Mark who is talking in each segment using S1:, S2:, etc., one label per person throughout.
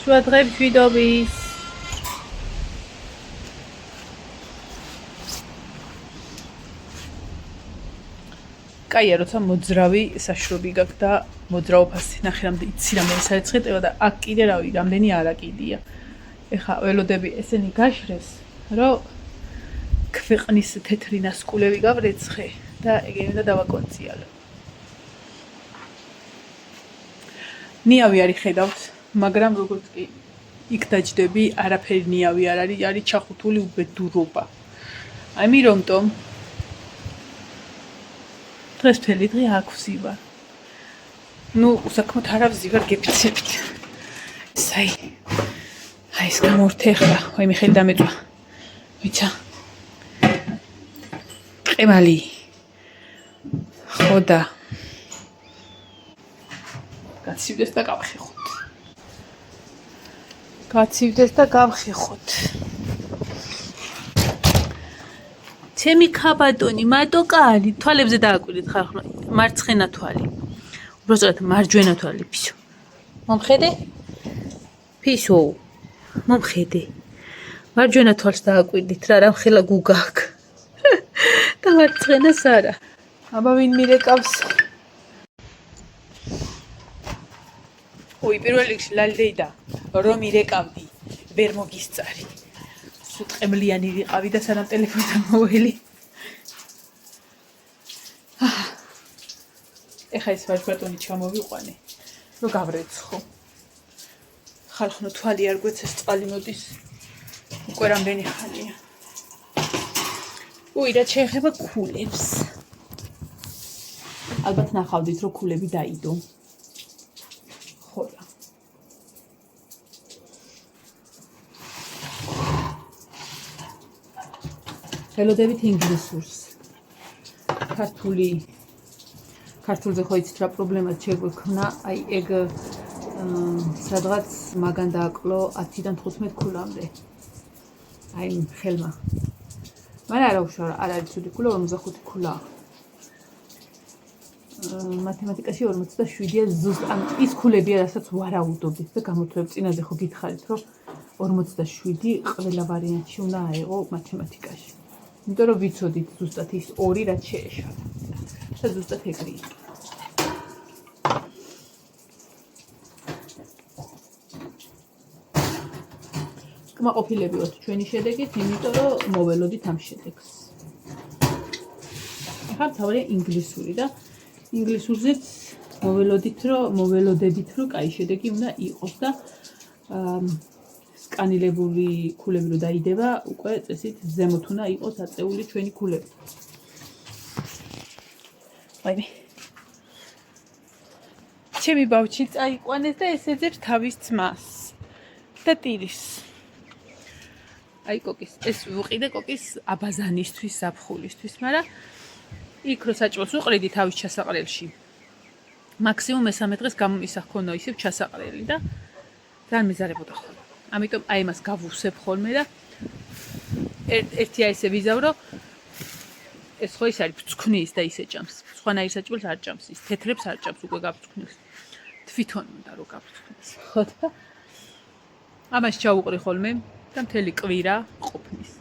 S1: შუა დღეებში ვიდობის. კაია, როცა მოძრავი საშრობი გაქვს და მოძრავ ფასი ნახე რამდენი იცი რამდენი საერცხეთეა და აქ კიდე რავი რამდენი არაკიდია. ეხა ველოდები ესენი გაშრეს, რომ ქვეყნის თეთრი ნასკულები გავრეცხე და ეგენი უნდა დავაკონციალო. ნიავი არის ხედავთ, მაგრამ როგორც კი იქ დაჯდები, არაფერი ნიავი არ არის, არის ჩახუთული უბედურობა. ამიტომ დღეს მთელი დღე აქ ვზივარ. ნუ უსაქმოდ არ ვზივარ, გეფიცებით. აი ეს გამორთე ხა, ვაიმე ხელი დამეწვა. ვიცა. ყემალი. ხოდა. გაცივდეს და გავხეხოთ. ჩემი ქაბატონი, მატოკალი, თვალებზე დააკვირდით ხარ ხო? მარცხენა თვალი. უბრალოდ მარჯვენა თვალი ფისო. მომხედე? ფისო. მომხედე. მარჯვენა თვალს დააკვირდით რა, რამ ხელა გუგაკ. და მარცხენას არა. აბა ვინ მირეკავს? ой, პირველ რიგში ლალდეიდა, რომ მირეკავდი, ვერ მოგისწარი. სუტყემლიანი ვიყავი და სანამ ტელეფონთან მოველი. ეხა ეს ვაჟბატონი ჩამოვიყვანე, რომ გავრეცხო. ხალხნო თვალი არ გვეცეს, წყალი მოდის. უკვე რამდენი ხანია. რაც შეეხება ქულებს. ალბათ ნახავდით, რომ ქულები დაიდო. ხოდა. ველოდებით ინგლისურს. ქართულზე ხო იცით რა პრობლემაც შეგვექნა, აი ეგ სადღაც მაგან დააკლო 10-დან 15 ქულამდე. აი ხელმა. მაგრამ არა უშავ, არ არის ცუდი ქულა, 45 ქულაა. მათემატიკაში 47-ია ზუსტ ამ ის ქულებია, რასაც ვარაუდობთ და გამოთვლებ წინაზე ხო გითხარით, რომ 47 ყველა ვარიანტში უნდა აიღო მათემატიკაში. იმიტომ რომ ვიცოდით ზუსტად ის 2 რაც შეეშალა. და ზუსტად ეგრეა. კმაყოფილები ვართ ჩვენი შედეგით, იმიტომ რომ მოველოდით ამ შედეგს. ახლა თავი ინგლისური და ინგლისურზეც მოველოდებით რომ კაი შედეგი უნდა იყოს და სკანილებული ქულები რო დაიდება, უკვე წესით ზემოთ უნდა იყოს აწეული ჩვენი ქულები. ვაიმე. ჩემი ბავშვი წაიყვანეს და ეს ეძებს თავის ძმას და ტირის. აი კოკის, ეს ვუყიდე კოკის აბაზანისთვის, ზაფხულისთვის, მაგრამ იქ რო საჭმელს უყრიდი თავის ჩასაყრელში. მაქსიმუმ მესამე დღეს გამომისა ხონო ისევ ჩასაყრელი და ძალიან მეზარებოდა ხოლმე. ამიტომ აი მას გავუსებ ხოლმე და ერთი აი ესე ვიზავრო. ეს ხო ის არის ფწქვნის და ისე ჭამს. სხვანაირ საჭმელს არ ჭამს, ის თეთრებს არ ჭამს, უკვე გაფწქვნის. თვითონ უნდა რომ გაფწქვნის. ხო და ამას ჩავუყრი ხოლმე და მთელი კვირა ყოფნის.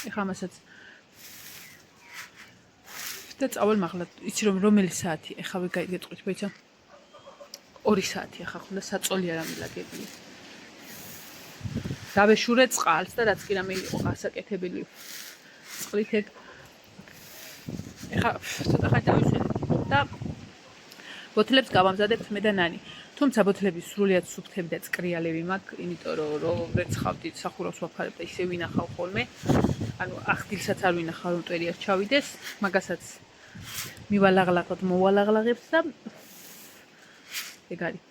S1: ეხლა მასაც და წავალ მაღლა, იცი რომ რომელი საათი, ეხლა ვეგეტყვით, ბიჭო. 2 საათი ახლა ხონდა საწოლი არ ამილაგებია. დავეშურე წყალს და რაც კი რამე იყო გასაკეთებელი. წყლით ეგ ეხლა ცოტა ხანი დავისვენებ და ბოთლებს გავამზადებთ მე და ნანი. თუმცა ბოთლები სრულიად სუფთები და წკრიალები მაქვს, იმიტომ რომ რეცხავდი სახურავს ვაფარებ და ისე ვინახავ ხოლმე. ანუ ახდილსაც არ ვინახავ რომ მტვერი არ ჩავიდეს, მაგასაც მივალაღლაღოთ, მოვალაღლაღებს და ეგ არის.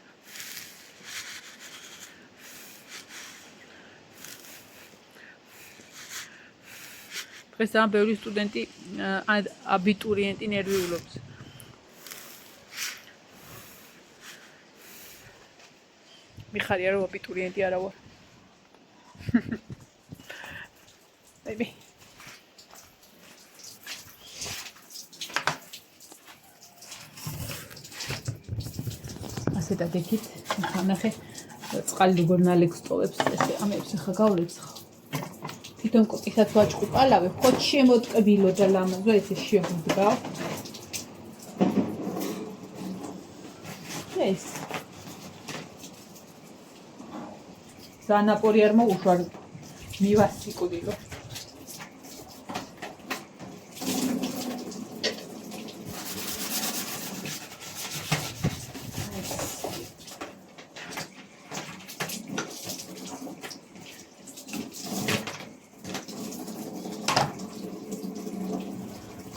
S1: დღეს ამ ბევრი სტუდენტი აბიტურიენტი ნერვიულობს. მიხარია რომ აბიტურიენტი არა ვარ. ბები. ასე და გეკით ნახე წყალი როგორ ნალექს ტოვებს ესე ამებს ახლა გავლებს ხო თვითონ კოკისაც ვაჭყუყალავებ ხო შემოტკბილო და ლამაზო ესე შეგვდგავ ეს ზანაპორი არ მოუშვარ მივასიკვდილო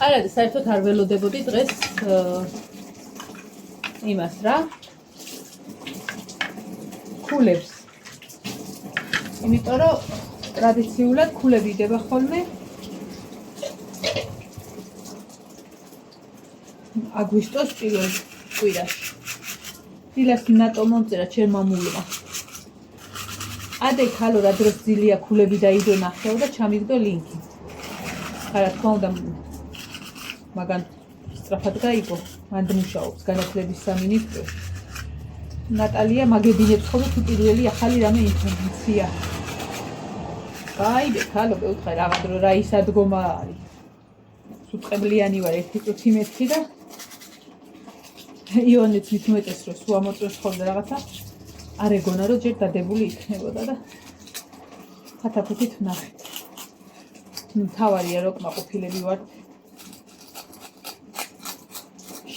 S1: არა და საერთოდ არ ველოდებოდი დღეს იმას რა ქულებს იმიტომ რომ ტრადიციულად ქულები იდება ხოლმე აგვისტოს პირველ კვირაში დილას ნატო მომწერა ჩემ მამულმა ადე ხალო რა დროს ძილია ქულები დაიდო ნახეო და ჩამიგდო ლინკი რა თქმა უნდა მაგან სწრაფად გაიგო მანდ მუშაობს განათლების სამინისტრო ნატალია მაგებინებს ხოლმე თუ პირველი ახალი რამე ინფორმაცია გაიგე ხალო მეუთხე რაღაც რო რა ის ადგომა არის სუწყებლიანი ვარ ერთი წუთი მეთქი და იონეც მithumetes რო სულ ამოწევს ხოლმე რაღაცა არ ეგონა რომ ჯერ დადებული იქნებოდა და ხათაფუთით ვნახეთ თავარია რო კმაყოფილები ვარ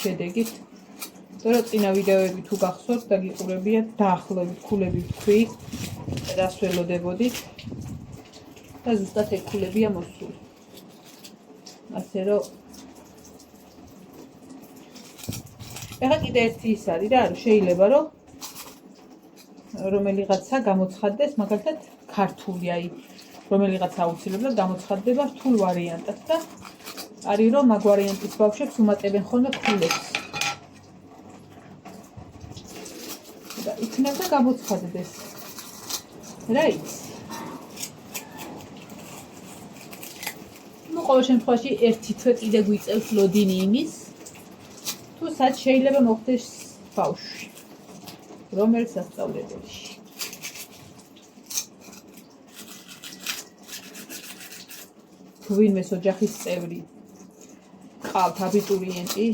S1: შედეგით თორე წინა ვიდეოები თუ გახსოვთ და გიყურებიათ დაახლოებით ქულები ვთქვი რას ველოდებოდით და ზუსტად ეგ ქულებია მოსული ასე რომ ეხლა კიდე ერთი ის არის რა შეიძლება რომ რომელიღაცა გამოცხადდეს მაგალითად ქართული აი რომელიღაცა აუცილებლად გამოცხადდება რთულ ვარიანტად და არის რომ მაგ ვარიანტის ბავშვებს უმატებენ ხოლმე ქულებს და იქნება გამოცხადდეს რა იცი ну ყოველ შემთხვევაში ერთი თვე კიდე გვიწევს ლოდინი იმის თუ სად შეიძლება მოხდეს ბავშვი რომელ სასწავლებელში თუ ვინმეს ოჯახის წევრი ყავთ აბიტურიენტი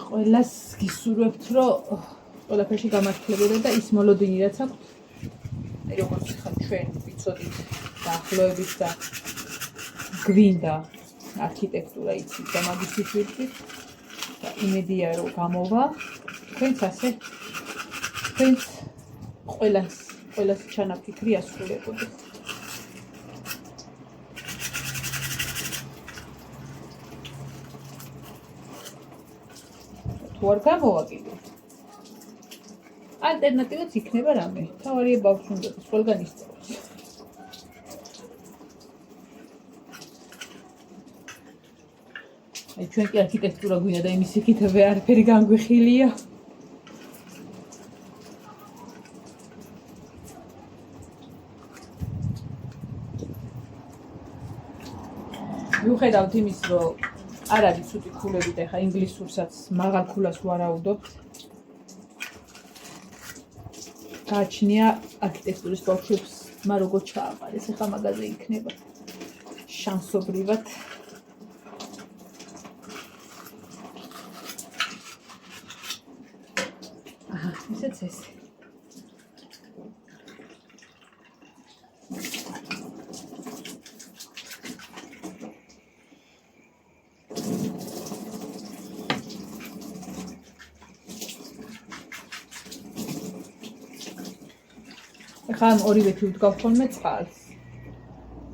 S1: ყველას გისურვებთ რომ ყველაფერში გამართლებოდა და ის მოლოდინი რაც აქვს აი როგორც ხან ჩვენ ვიცოდით დაახლოებით და გვინდა არქიტექტურა იცით და მაგისტრის ვირთვით და იმედია რომ გამოვა თქვენც ასე თქვენც ყველას ჩანაფიქრი ასრულებოდეს თუ არ გამოვა კიდე ალტერნატივაც იქნება რამე თავარია ბავშვი უნდა ყველგან ისწავლოს აი ჩვენ კი არქიტექტურა გვინდა და იმის იქითები არაფერი განგვიხილია მიუხედავთ იმის რომ არ არის ცუდი ქულები და ხა ინგლისურსაც მაღალ ქულას ვარაუდობთ გააჩნია არქიტექტურის ბავშვებს მა როგორ ჩააყარეს ახლა მაგაზე იქნება შანსობრივად ისეც ესე ხან ორივე თუ ვდგავ ხოლმე წყალს.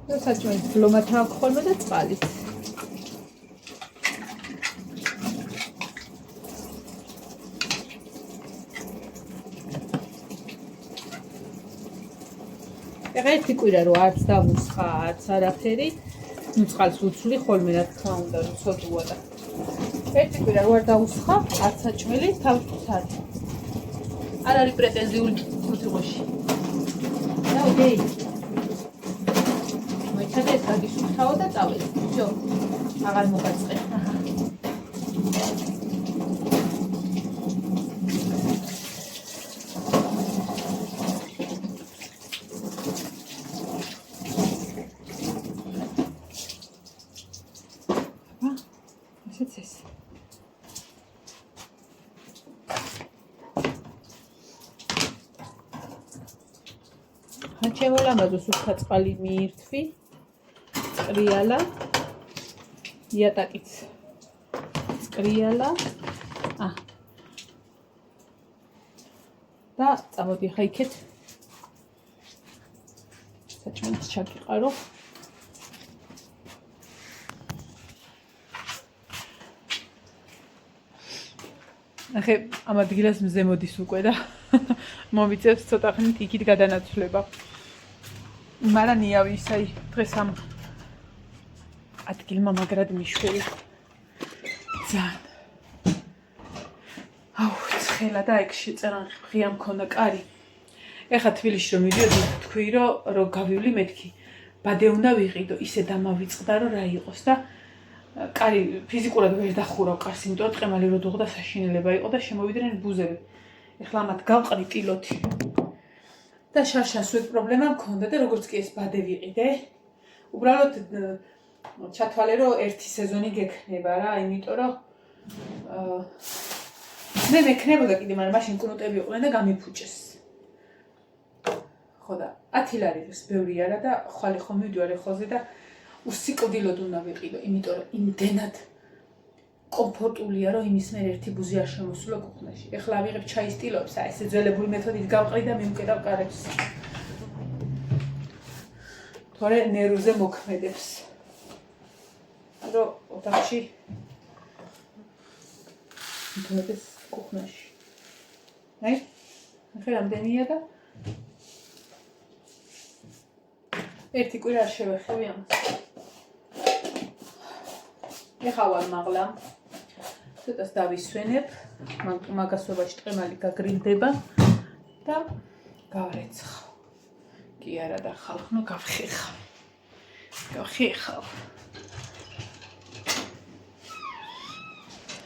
S1: და საჭმელი ბლომათ აქვს ხოლმე და წყალიც. ერთი კვირა რო არც დავუსხა, არც არაფერი, ნუ წყალს ვუცვლი ხოლმე რა თქმა უნდა, რომ ცოდუა და ერთი კვირა რო არ დავუსხა, არც საჭმელი თავის არის. არ არის პრეტენზიული თუთიყოში. და ოკეი. მოიჩადე ეს გაგისუფთავო და წავედი. всё. აღარ მოგაწყე. ჩემოლამაზო სუფთა წყალი მიირთვი. წრიალა. იატაკიც. წრიალა. და წამოდი ხა იქეთ. საჭმელს ჩაგიყარო. ახე ამ ადგილას მზე მოდის უკვე და მომიწევს ცოტა ხნით იქით გადანაცვლება. მაგრამ ნიავი ისაი დღეს ამ ადგილმა მაგრად მიშველი. ძალიან. ცხელა და ეგ შეწერა ღია მქონდა კარი. ეხა თბილისში რომ მივიდოდი თქვი რომ გავივლი მეთქი. ბადე უნდა ვიყიდო, ისე დამავიწყდა რომ რა იყოს და კარი ფიზიკურად ვერ დახურავ კარს, იმიტომ რომ ტყემალი რო დუღდა საშინელება იყო და შემოვიდნენ ბუზები. ეხლა ამათ გავყრი ტილოთი. და შარშანს უეთ პრობლემა მქონდა და როგორც კი ეს ბადე ვიყიდე, უბრალოდ ჩათვალე რომ ერთი სეზონი გექნება რა, იმიტომ რომ მე მექნებოდა კიდე, მაგრამ მაშინ კნუტები იყვნენ და გამიფუჭეს. ხო და 10 ლარი ეს ბევრი არა და ხვალე ხომ მივდივარ ეხოზე და უსიკვდილოდ უნდა ვიყიდო, იმიტომ რომ იმდენად კომფორტულია, რომ იმის მერ ერთი ბუზი არ შემოსულა კუხნაში. ეხლა ავიღებ ჩაის ტილოებს, ესე ძველებული მეთოდით გავყრი და მივკედავ კარებს. თორე ნერვზე მოქმედებს. რომ ოთახში თუმეტეს კუხნაში. აი, ახლა რამდენია და ერთი კვირა შევეხები ამას. ეხლა ვარ მაღლა. ცოტას დავისვენებ, მაგასობაში ტყემალი გაგრილდება და გავრეცხავ. კი არა და ხალხნო გავხეხავ. გავხეხავ.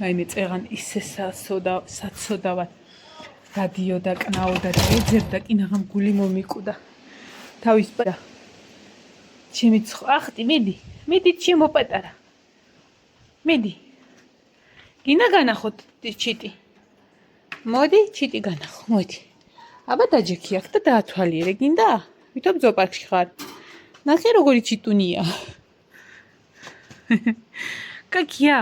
S1: აი მე წეღან ისე საცოდავად რადიო და კნაოდა და ეძებდა კი ნაღამ გული მომიკუდა. თავის და ჩემი ახტი მიდი ჩემო პატარა. მიდი. გინდა განახოთ ჩიტი. მოდი ჩიტი განახო, მოდი. აბა დაჯექი აქ და დაათვალიერე, გინდა? ვითომ ზოოპარკში ხარ? ნახე როგორი ჩიტუნია. კაკია.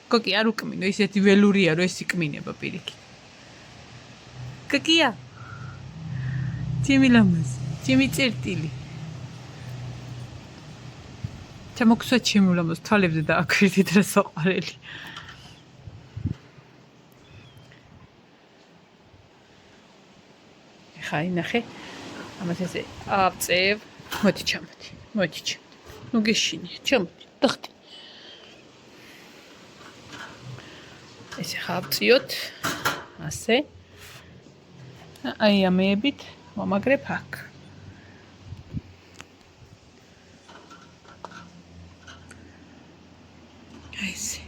S1: კოკი არ უკმინო, ისეთი ველურია რომ ეს იკმინება პირიქით. კაკია. ჩემი ლამაზი, ჩემი წერტილი. ჩამოგსვა ჩემი ლამაზ თვალებზე და აქვირდით რა საყვარელი. ხა ინახე. ამას ესე აბწევ. მოდი ჩამოდი. ნუ გეშინია, ჩამოდი. დახტი. ესე ხა აბწიოთ. ასე. აი ამეებით მომაგრებ აქ. ესე.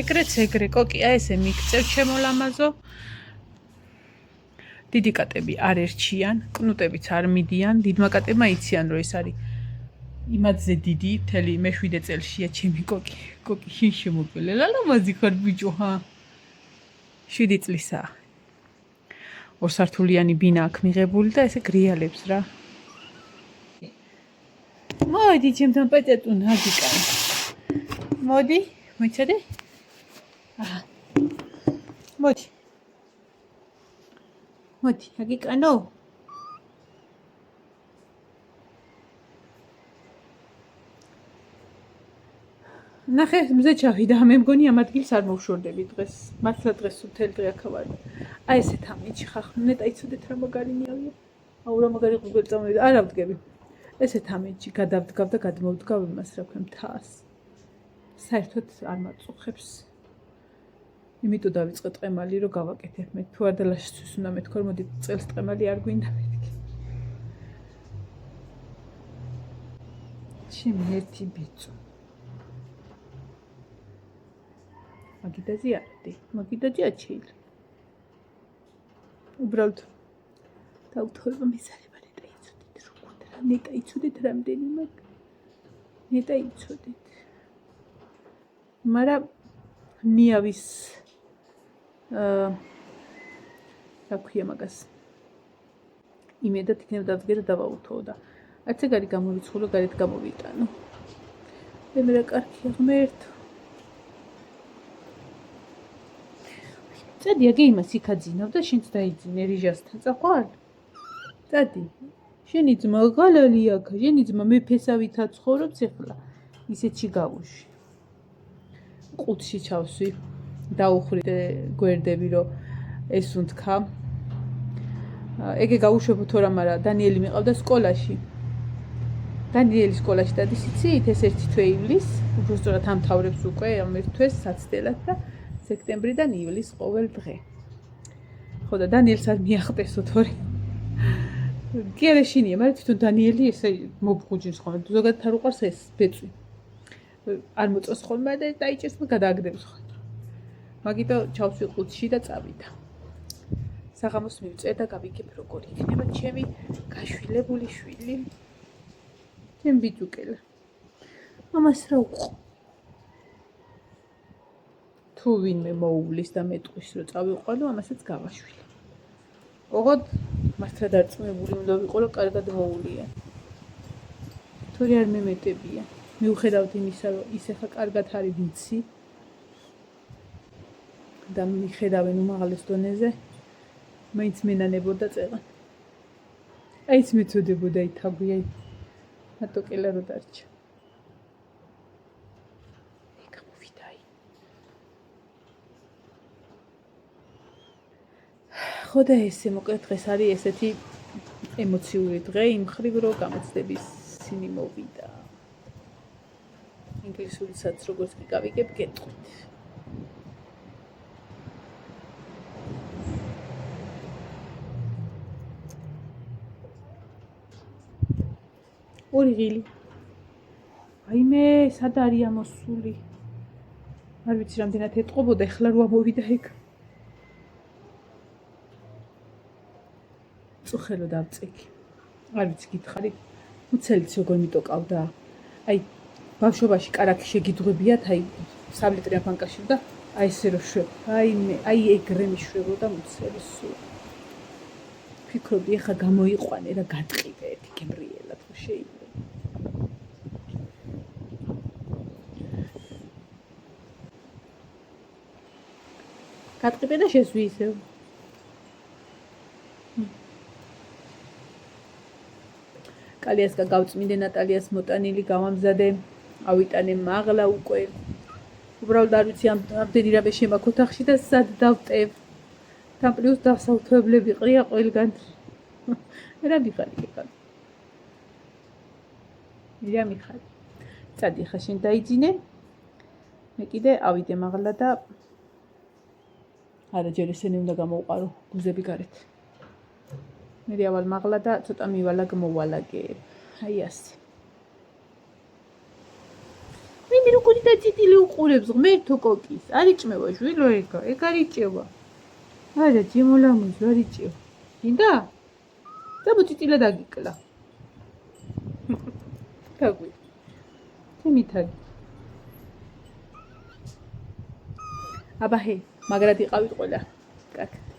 S1: ეგრეც ეგრე კოკი, აი ესე მიქცევ ჩემო ლამაზო. დიდი კატები არ ერჩიან, კნუტებიც არ მიდიან, დიდმა კატებმა იციან რომ ეს არის იმათზე დიდი, მთელი მე-7 წელშია ჩემი კოკი. კოკი შენ შემოგველა, ლამაზი ხარ ბიჭო, ჰა. 7 წლისაა. 2 სართულიანი ბინა აქვს მიღებული და ესე გრიალებს რა. მოდი ჩემთან პეწეტუნა აგიკან. მოდი, მოიცადე? აჰა. მოდი. მოდი, აგიკანო. ნახე, მზე ჩავიდა, მე მგონი ამ ადგილს არ მოვშორდები დღეს. მართლა დღეს მთელი დღე აქ ვარ. აი ესეთ ამიჩი ხახ, ნეტა იცოდეთ რა მაგარი ნიავია. აუ რა მაგარი ყუბელი წამოვიდა. არ ავდგები. ესეთ ამიჩი გადავდგავ და გადმოვდგავ იმას რა ქვია მთას. საერთოდ არ მაწუხებს. იმიტომ დავიწყე ტყემალი რომ გავაკეთებ მე. თუ არ დალაშისთვის უნდა მეთქო რომ მოდი წელს ტყემალი არ გვინდა მეთქი. ჩემი ერთი ბიჭო. მაგიდაზე არდი, მაგიდაზე აჩეილი. უბრალოდ დაუთხოვება მეზარება ნეტა იცოდეთ როგორ და ნეტა იცოდეთ რამდენი მაგ. ნეტა იცოდეთ. მაგრამ ნიავის რა ქვია მაგას იმედად იქნება დავდგე და დავაუთო და არც ეგ არის გამორიცხულო გარეთ გამოვიტანო მე რა კარგია ღმერთო წადი აგე იმას იქაძინავ და შენც დაიძინე რიჟასთან წაყვარ წადი შენი ძმა ღალალი აქ შენი ძმა მეფესავით აცხოვრობს ეხლა ისეთში გავუში ყუთში ჩავსვი დაუხვრით გვერდები რომ ეს უნთქა ეგე გავუშვებო თორემ არა დანიელი მიყავდა სკოლაში დანიელი სკოლაში დადის იცით ეს ერთი თვე ივლის უბრალოდ ამთავრებს უკვე ამ ერთ თვეს საცდელად და სექტემბრიდან ივლის ყოველ დღე ხო და დანიელს არ მიახტესო თორე კი არა შინია მაგრამ თვითონ დანიელი ესე მობღუჯის ხოლმე ზოგადად არ უყარს ეს ბეწვი არ მოწონს ხოლმე და დაიჭერს და გადააგდებს ხოლმე მაგიტო ჩავსვი ყუთში და წავიდა საღამოს მივწერ და გავიგებ როგორ იქნება ჩემი გაშვილებული შვილი ჩემ ბიჭუკელა მამას რა უყო თუ ვინმე მოუვლის და მეტყვის რომ წავიყვანო ამასაც გავაშვილე ოღონდ მართლა დარწმუნებული უნდა ვიყო რომ კარგად მოუვლია თორე არ მემეტებია მიუხედავად იმისა რომ ის ახლა კარგად არის ვიცი და მიხედავენ უმაღლეს დონეზე მაინც მენანებოდა წერან აიც მეწოდებოდა ითაგვია მათო კელა რო დარჩა ხო და ესე მოკლედ დღეს არის ესეთი ემოციური დღე იმ ხრივ რომ გამოცდების სინი მოვიდა ინგლისურისაც როგორც კი გავიგებ გეტყვით ორი ღილი აი მე სად არის ამოსული არ ვიცი რამდენად ეტყობოდა ეხლა რო ამოვიდა ეგ წუხელო დავწიქი არ ვიცი გითხარი უცელიც როგორ მიტოკავდა აი ბავშვობაში კარაქი შეგიძღვებიათ აი საბლიტრია ბანკაში და აი ესე რო შვებ აი ეგრე მიშვებოდა მუცელი სულ ფიქრობდი ეხა გამოიყვანე რა გადყიდე ერთი გემრიელად ხო შეიძლება გადყიდე და შეესვი ისევ კალიას გავწმინდე ნატალიას მოტანილი გავამზადე ავიტანე მაღლა უკვე უბრალოდ არ ვიცი ამდენი რამე შემაქ ოთახში და სად დავტევ თან პლუს დასაუთებლები ყრია ყველგან რა მიხარი ეკან მირა მიხარი წადი ხა შენ დაიძინე მე კიდე ავიდე მაღლა და არა ჯერ ესენი უნდა გამოვყარო გუზები გარეთ მე ავალ მაღლა და ცოტა მივალაგ მოვალაგე აი ასე მე როგორი დაჭიტილი უყურებს ღმერთო კოკის არ იჭმევა ჟვილო ეგ არ იჭევა არა ჯემოლამუზ არ იჭევა გინდა და მოჭიტილა დაგიკლა გაგვი თემითაგი აბა ჰე მაგრად იყავით ყველა კაკ